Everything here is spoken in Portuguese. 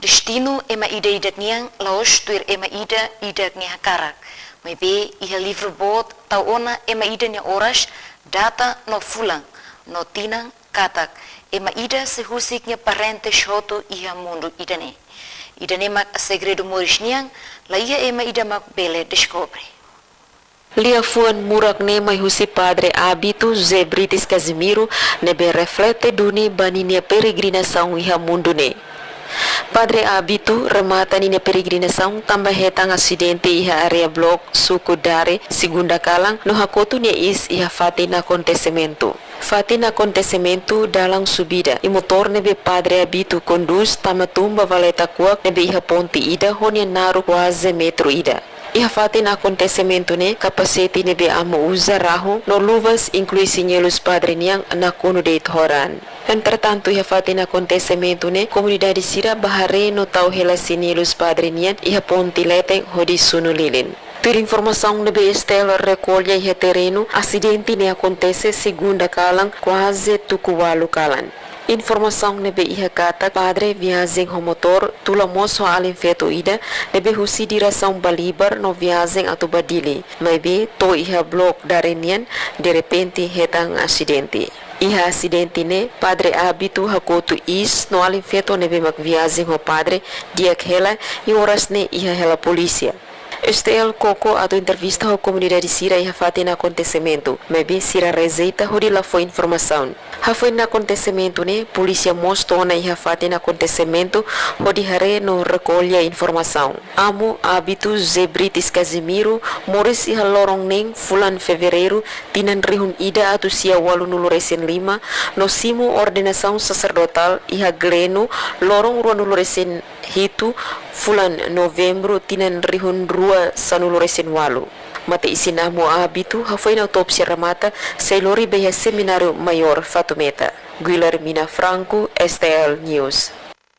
Destino ema ida idat niang laos tuir ema ida idat nia karak. Maybe iha livro bot tau ona ema ida nia oras data no fulang no tinang katak ema ida sehusiknya parente shoto iha mundu idane. Idane mak segredo moris niang la iha ema ida mak bele descobre. Lia fuan murak ne mai husi padre Abito Zé Brites Casimiro nebe reflete duni baninia peregrinação iha mundu ne. Padre Abito remata nina peregrinação tambah hetang acidente iha area blok suku Dare segunda kalang no hakotu ne is iha fatina acontecimento. Fatina acontecimento dalang subida i motor nebe Padre Abito conduz tamatumba valeta kuak nebe iha ponte ida honia naru quase metro ida. Iha fatina acontecimento ne capacete nebe amo usa raho no luvas inclui sinyelos padre niang nakuno de horan. Entretanto, iha fatina acontecimento ne comunidade sira bahare no tau hela sinyelos padre niang iha ponte leteng hodi sunu lilin. Per informação nebe Estela recolhe iha terreno, acidente ne acontece segunda kalang quase tukuwalu kalan. Informação nebe iha kata padre viagem ho motor tula moso alin feto ida nebe husi direção balibar no viagem atu badili maybe to iha blok darenian de repente hetang acidente. Iha acidente ne padre Abito hakotu is no alin feto nebe mak viagem ho padre diak hela e horas ne iha hela polícia. Estel Coco atau entrevista ao comunidade sira iha fatina acontecimento, maybe sira rezeita hodi la foi informação. Ha foi na acontecimento ne, polícia mostrou na iha fatina acontecimento hodi hare no recolha informação. Amo Abito Zé Brites Casimiro moris iha lorong neng fulan fevereiro tinan rihun ida atu sia walu nulu resen 5 no simu ordenação sacerdotal iha gleno lorong rua nulu resen hitu fulan novembro tinan rihun rua sanulu resen walu. Mata isinamu Abito hafoi na autopsia ramata sa ilori beha seminário maior Fatumeta. Guilhermina Franco, STL News.